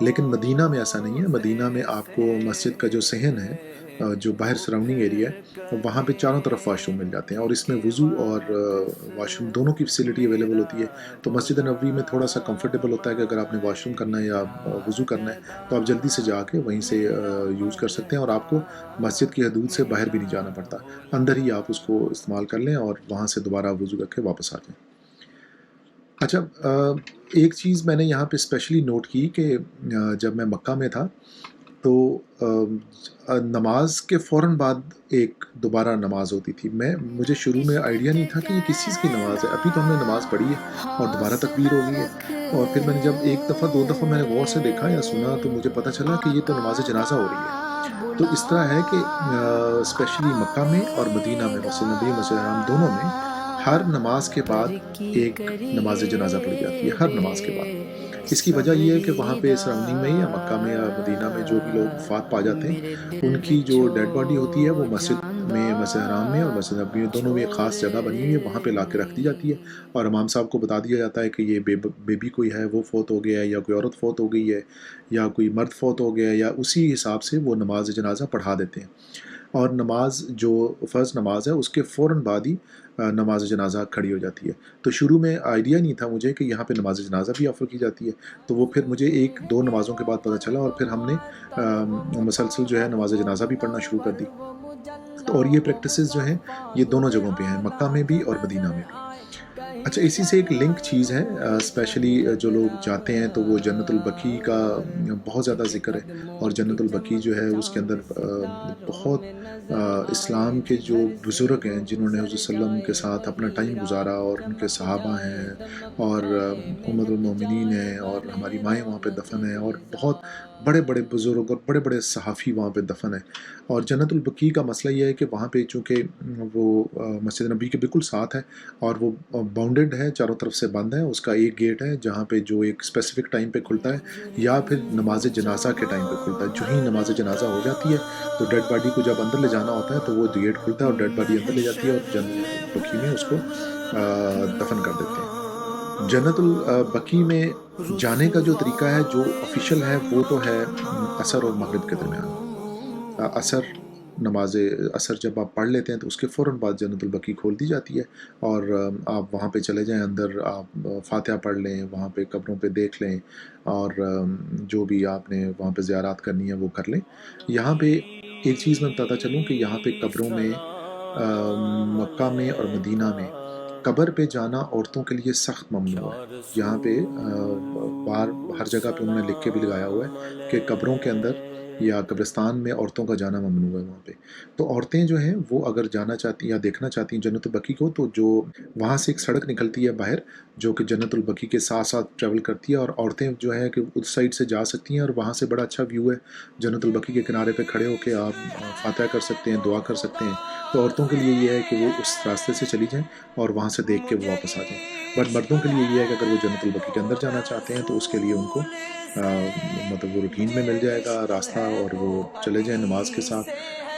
لیکن مدینہ میں ایسا نہیں ہے. مدینہ میں آپ کو مسجد کا جو صحن ہے، جو باہر سراؤنڈنگ ایریا ہے، وہاں پہ چاروں طرف واش روم مل جاتے ہیں، اور اس میں وضو اور واش روم دونوں کی فیسلٹی اویلیبل ہوتی ہے. تو مسجد نبوی میں تھوڑا سا کمفرٹیبل ہوتا ہے کہ اگر آپ نے واش روم کرنا ہے یا وضو کرنا ہے تو آپ جلدی سے جا کے وہیں سے یوز کر سکتے ہیں، اور آپ کو مسجد کی حدود سے باہر بھی نہیں جانا پڑتا. اندر ہی آپ اس کو استعمال کر لیں اور وہاں سے دوبارہ وضو کر کے واپس آ جائیں. اچھا، ایک چیز میں نے یہاں پہ اسپیشلی نوٹ کی کہ جب میں مکہ میں تھا تو نماز کے فوراً بعد ایک دوبارہ نماز ہوتی تھی. مجھے شروع میں آئیڈیا نہیں تھا کہ یہ کس چیز کی نماز ہے. ابھی تو ہم نے نماز پڑھی ہے اور دوبارہ تکبیر ہو گئی ہے، اور پھر میں نے جب ایک دفعہ دو دفعہ میں نے غور سے دیکھا یا سنا تو مجھے پتہ چلا کہ یہ تو نماز جنازہ ہو رہی ہے. تو اس طرح ہے کہ اسپیشلی مکہ میں اور مدینہ میں، مسجد نبوی مسجد حرام دونوں میں، ہر نماز کے بعد ایک نماز جنازہ پڑھی جاتی ہے، ہر نماز کے بعد. اس کی وجہ یہ ہے کہ وہاں پہ سراؤنڈنگ میں یا مکہ میں یا مدینہ میں جو بھی لوگ وفات پا جاتے ہیں، ان کی جو ڈیڈ باڈی ہوتی ہے وہ مسجد میں، مسجد حرام میں اور مسجد نبوی میں دونوں میں ایک خاص جگہ بنی ہوئی ہے، وہاں پہ لا کے رکھ دی جاتی ہے، اور امام صاحب کو بتا دیا جاتا ہے کہ یہ بیبی کوئی ہے وہ فوت ہو گیا ہے، یا کوئی عورت فوت ہو گئی ہے، یا کوئی مرد فوت ہو گیا ہے، یا اسی حساب سے وہ نماز جنازہ پڑھا دیتے ہیں. اور نماز جو فرض نماز ہے اس کے فوراً بعد ہی نماز جنازہ کھڑی ہو جاتی ہے. تو شروع میں آئیڈیا نہیں تھا مجھے کہ یہاں پہ نماز جنازہ بھی آفر کی جاتی ہے. تو وہ پھر مجھے ایک دو نمازوں کے بعد پتہ چلا، اور پھر ہم نے مسلسل جو ہے نماز جنازہ بھی پڑھنا شروع کر دی. اور یہ پریکٹسز جو ہیں یہ دونوں جگہوں پہ ہیں، مکہ میں بھی اور مدینہ میں بھی. اچھا، اسی سے ایک لنک چیز ہے، اسپیشلی جو لوگ جاتے ہیں تو وہ جنت البقیع کا بہت زیادہ ذکر ہے. اور جنت البقیع جو ہے اس کے اندر بہت اسلام کے جو بزرگ ہیں جنہوں نے حضور صلی اللہ علیہ وسلم کے ساتھ اپنا ٹائم گزارا، اور ان کے صحابہ ہیں، اور امت المومنین ہیں، اور ہماری مائیں وہاں پہ دفن ہیں، اور بہت بڑے بڑے بزرگ اور بڑے بڑے صحافی وہاں پہ دفن ہیں. اور جنت البقیع کا مسئلہ یہ ہے کہ وہاں پہ چونکہ وہ مسجد نبی کے بالکل ساتھ ہے، اور وہ باؤنڈیڈ ہے، چاروں طرف سے بند ہے. اس کا ایک گیٹ ہے جہاں پہ جو ایک اسپیسیفک ٹائم پہ کھلتا ہے، یا پھر نماز جنازہ کے ٹائم پہ کھلتا ہے. جو ہی نماز جنازہ ہو جاتی ہے تو ڈیڈ باڈی کو جب اندر لے جانا ہوتا ہے تو وہ گیٹ کھلتا ہے اور ڈیڈ باڈی اندر لے جاتی ہے، اور جنت البقیع میں اس کو دفن کر دیتے ہیں. جنت البقیع میں جانے کا جو طریقہ ہے جو آفیشیل ہے وہ تو ہے عصر اور مغرب کے درمیان. نماز عصر جب آپ پڑھ لیتے ہیں تو اس کے فوراً بعد جنت البقیع کھول دی جاتی ہے، اور آپ وہاں پہ چلے جائیں اندر، آپ فاتحہ پڑھ لیں، وہاں پہ قبروں پہ دیکھ لیں، اور جو بھی آپ نے وہاں پہ زیارات کرنی ہے وہ کر لیں. یہاں پہ ایک چیز میں بتاتا چلوں کہ یہاں پہ قبروں میں، مکہ میں اور مدینہ میں قبر پہ جانا عورتوں کے لیے سخت ممنوع ہے. یہاں پہ باہر ہر جگہ پہ انہوں نے لکھ کے بھی لگایا ہوا ہے کہ قبروں کے اندر یا قبرستان میں عورتوں کا جانا ممنوع ہے وہاں پہ. تو عورتیں جو ہیں وہ اگر جانا چاہتی ہیں یا دیکھنا چاہتی ہیں جنت البقیع کو، تو جو وہاں سے ایک سڑک نکلتی ہے باہر جو کہ جنت البقیع کے ساتھ ساتھ ٹریول کرتی ہے، اور عورتیں جو ہے کہ اس سائڈ سے جا سکتی ہیں، اور وہاں سے بڑا اچھا ویو ہے. جنت البقیع کے کنارے پہ کھڑے ہو کے آپ فاتحہ کر سکتے ہیں، دعا کر سکتے ہیں. تو عورتوں کے لیے یہ ہے کہ وہ اس راستے سے چلی جائیں اور وہاں سے دیکھ کے وہ واپس آ جائیں. بٹ مردوں کے لیے یہ ہے کہ اگر وہ جنت البقیع کے اندر جانا چاہتے ہیں تو اس کے لیے ان کو مطلب وہ روٹین میں مل جائے گا راستہ، اور وہ چلے جائیں نماز کے ساتھ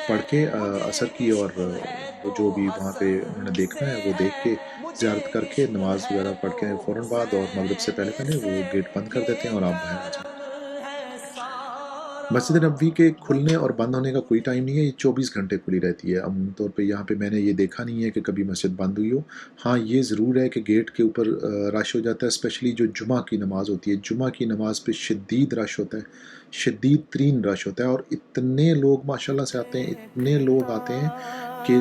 پڑھ کے عصر کی، اور وہ جو بھی وہاں پہ انہوں نے دیکھنا ہے وہ دیکھ کے زیارت کر کے نماز وغیرہ پڑھ کے فوراً بعد، اور مغرب سے پہلے پہلے وہ گیٹ بند کر دیتے ہیں اور آپ باہر آ جائیں. مسجد نبوی کے کھلنے اور بند ہونے کا کوئی ٹائم نہیں ہے، یہ 24 گھنٹے کھلی رہتی ہے. عمومی طور پہ یہاں پہ میں نے یہ دیکھا نہیں ہے کہ کبھی مسجد بند ہوئی ہو. ہاں یہ ضرور ہے کہ گیٹ کے اوپر رش ہو جاتا ہے، اسپیشلی جو جمعہ کی نماز ہوتی ہے. جمعہ کی نماز پہ شدید رش ہوتا ہے، شدید ترین رش ہوتا ہے، اور اتنے لوگ ماشاءاللہ سے آتے ہیں، اتنے لوگ آتے ہیں کہ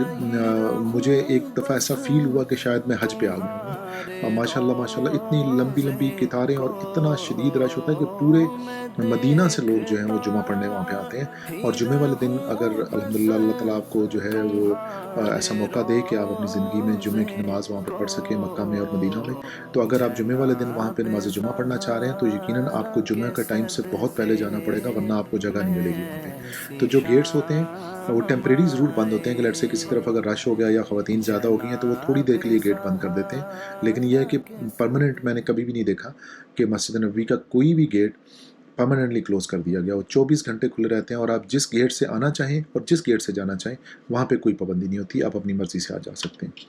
مجھے ایک دفعہ ایسا فیل ہوا کہ شاید میں حج پہ آ گیا ہوں. ماشاءاللہ ماشاءاللہ اتنی لمبی لمبی قطاریں اور اتنا شدید رش ہوتا ہے کہ پورے مدینہ سے لوگ جو ہیں وہ جمعہ پڑھنے وہاں پہ آتے ہیں. اور جمعے والے دن اگر الحمدللہ اللہ تعالیٰ آپ کو جو ہے وہ ایسا موقع دے کہ آپ اپنی زندگی میں جمعے کی نماز وہاں پہ پڑھ سکیں مکہ میں اور مدینہ میں، تو اگر آپ جمعے والے دن وہاں پہ نماز جمعہ پڑھنا چاہ رہے ہیں تو یقیناً آپ کو جمعہ کا ٹائم سے بہت پہلے جانا پڑے گا، ورنہ آپ کو جگہ نہیں ملے گی وہاں پہ. تو جو گیٹس ہوتے ہیں وہ ٹیمپریری ضرور بند ہوتے ہیں کہ لیٹ سے کسی طرف اگر رش ہو گیا یا خواتین زیادہ ہو گئی ہیں تو وہ تھوڑی دیر کے لیے گیٹ بند کر دیتے ہیں. لیکن یہ ہے کہ پرماننٹ میں نے کبھی بھی نہیں دیکھا کہ مسجد نبوی کا کوئی بھی گیٹ پرماننٹلی کلوز کر دیا گیا. وہ 24 گھنٹے کھلے رہتے ہیں، اور آپ جس گیٹ سے آنا چاہیں اور جس گیٹ سے جانا چاہیں وہاں پہ کوئی پابندی نہیں ہوتی، آپ اپنی مرضی سے آ جا سکتے ہیں.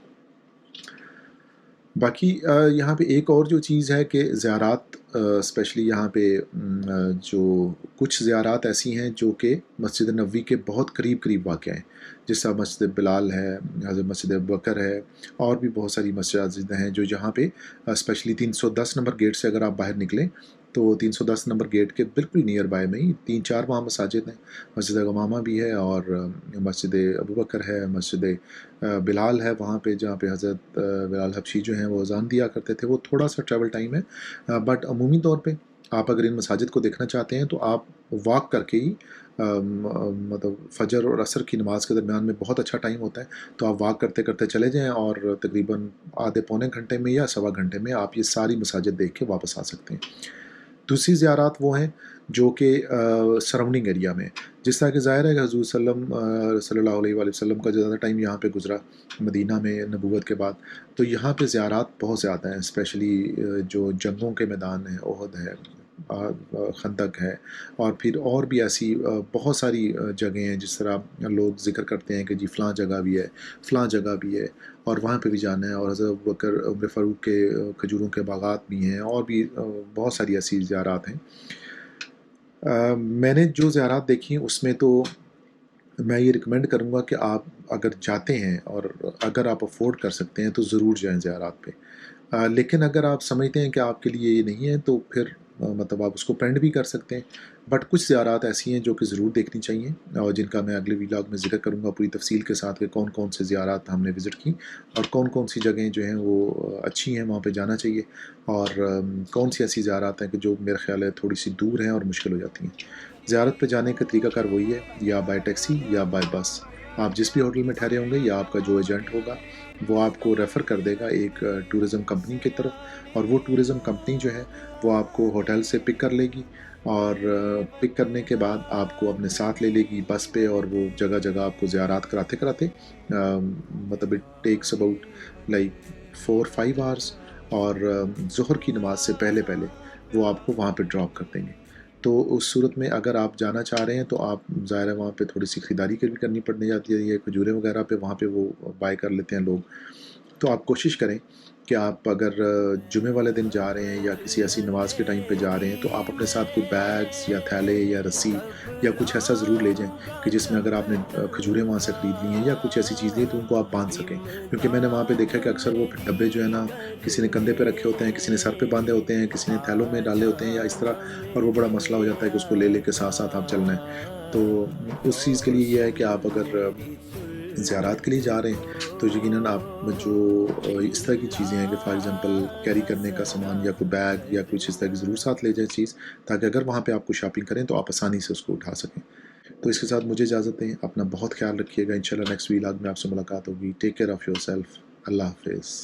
باقی یہاں پہ ایک اور جو چیز ہے کہ زیارات اسپیشلی یہاں پہ جو کچھ زیارات ایسی ہیں جو کہ مسجد نبوی کے بہت قریب قریب واقع ہیں، جس طرح مسجد بلال ہے، حضرت مسجد ابوبکر ہے، اور بھی بہت ساری مساجد ہیں جو جہاں پہ اسپیشلی 310 نمبر گیٹ سے اگر آپ باہر نکلیں تو 310 نمبر گیٹ کے بالکل نیئر بائی میں ہی 3-4 وہاں مساجد ہیں، مسجد غمامہ بھی ہے، اور مسجد ابوبکر ہے، مسجد بلال ہے وہاں پہ، جہاں پہ حضرت بلال حبشی جو ہیں وہ اذان دیا کرتے تھے۔ وہ تھوڑا سا ٹریول ٹائم ہے، بٹ عمومی طور پہ آپ اگر ان مساجد کو دیکھنا چاہتے ہیں تو آپ واک کر کے ہی مطلب فجر اور عصر کی نماز کے درمیان میں بہت اچھا ٹائم ہوتا ہے، تو آپ واک کرتے کرتے چلے جائیں اور تقریباً آدھے پونے گھنٹے میں یا سوا گھنٹے میں آپ یہ ساری مساجد دیکھ کے واپس آ سکتے ہیں۔ دوسری زیارات وہ ہیں جو کہ سراؤنڈنگ ایریا میں، جس طرح کہ ظاہر ہے کہ حضور صلی اللہ علیہ وآلہ وسلم کا زیادہ ٹائم یہاں پہ گزرا مدینہ میں نبوت کے بعد، تو یہاں پہ زیارات بہت زیادہ ہیں، اسپیشلی جو جنگوں کے میدان ہیں، احد ہے، خندق ہے، اور پھر اور بھی ایسی بہت ساری جگہیں ہیں، جس طرح لوگ ذکر کرتے ہیں کہ جی فلاں جگہ بھی ہے، فلاں جگہ بھی ہے، اور وہاں پہ بھی جانا ہے، اور حضرت ابوبکر عمر فاروق کے کھجوروں کے باغات بھی ہیں، اور بھی بہت ساری ایسی زیارات ہیں۔ میں نے جو زیارات دیکھی اس میں تو میں یہ ریکمینڈ کروں گا کہ آپ اگر جاتے ہیں اور اگر آپ افورڈ کر سکتے ہیں تو ضرور جائیں زیارات پہ، لیکن اگر آپ سمجھتے ہیں کہ آپ کے لیے یہ نہیں ہے تو پھر مطلب آپ اس کو پلانڈ بھی کر سکتے ہیں، بٹ کچھ زیارات ایسی ہیں جو کہ ضرور دیکھنی چاہیے، اور جن کا میں اگلے ویلاگ میں ذکر کروں گا پوری تفصیل کے ساتھ کہ کون کون سے زیارات ہم نے وزٹ کی، اور کون کون سی جگہیں جو ہیں وہ اچھی ہیں وہاں پہ جانا چاہیے، اور کون سی ایسی زیارات ہیں کہ جو میرا خیال ہے تھوڑی سی دور ہیں اور مشکل ہو جاتی ہیں۔ زیارت پہ جانے کا طریقہ کار وہی ہے، یا بائی ٹیکسی یا بائی بس۔ آپ جس بھی ہوٹل میں ٹھہرے ہوں گے یا آپ کا جو ایجنٹ ہوگا وہ آپ کو ریفر کر دے گا ایک ٹورزم کمپنی کی طرف، اور وہ ٹورزم کمپنی جو ہے وہ آپ کو ہوٹل سے پک کر لے گی، اور پک کرنے کے بعد آپ کو اپنے ساتھ لے لے گی بس پہ، اور وہ جگہ جگہ آپ کو زیارات کراتے کراتے مطلب it takes about like 4-5 hours, اور ظہر کی نماز سے پہلے پہلے وہ آپ کو وہاں پہ ڈراپ کر دیں گے۔ تو اس صورت میں اگر آپ جانا چاہ رہے ہیں تو آپ ظاہر ہے وہاں پہ تھوڑی سی خریداری بھی کرنی پڑنے جاتی ہے، یہ کھجورے وغیرہ پہ وہاں پہ وہ بائی کر لیتے ہیں لوگ، تو آپ کوشش کریں کہ آپ اگر جمعے والے دن جا رہے ہیں یا کسی ایسی نماز کے ٹائم پہ جا رہے ہیں تو آپ اپنے ساتھ کوئی بیگز یا تھیلے یا رسی یا کچھ ایسا ضرور لے جائیں کہ جس میں اگر آپ نے کھجوریں وہاں سے خرید لی ہیں یا کچھ ایسی چیز لی تو ان کو آپ باندھ سکیں، کیونکہ میں نے وہاں پہ دیکھا کہ اکثر وہ ڈبے جو ہے نا کسی نے کندھے پہ رکھے ہوتے ہیں، کسی نے سر پہ باندھے ہوتے ہیں، کسی نے تھیلوں میں ڈالے ہوتے ہیں یا اس طرح، اور وہ بڑا مسئلہ ہو جاتا ہے کہ اس کو لے لے کے ساتھ ساتھ آپ چلنا ہے۔ تو اس چیز کے لیے یہ ہے کہ آپ اگر زیارات کے لیے جا رہے ہیں تو یقیناً آپ جو اس طرح کی چیزیں ہیں کہ فار ایگزامپل کیری کرنے کا سامان یا کوئی بیگ یا کچھ اس طرح کی ضرور ساتھ لے جائیں چیز، تاکہ اگر وہاں پہ آپ کو شاپنگ کریں تو آپ آسانی سے اس کو اٹھا سکیں۔ تو اس کے ساتھ مجھے اجازت دیں، اپنا بہت خیال رکھیے گا، انشاءاللہ نیکسٹ ویلاگ میں آپ سے ملاقات ہوگی۔ Take care of your self, اللہ حافظ۔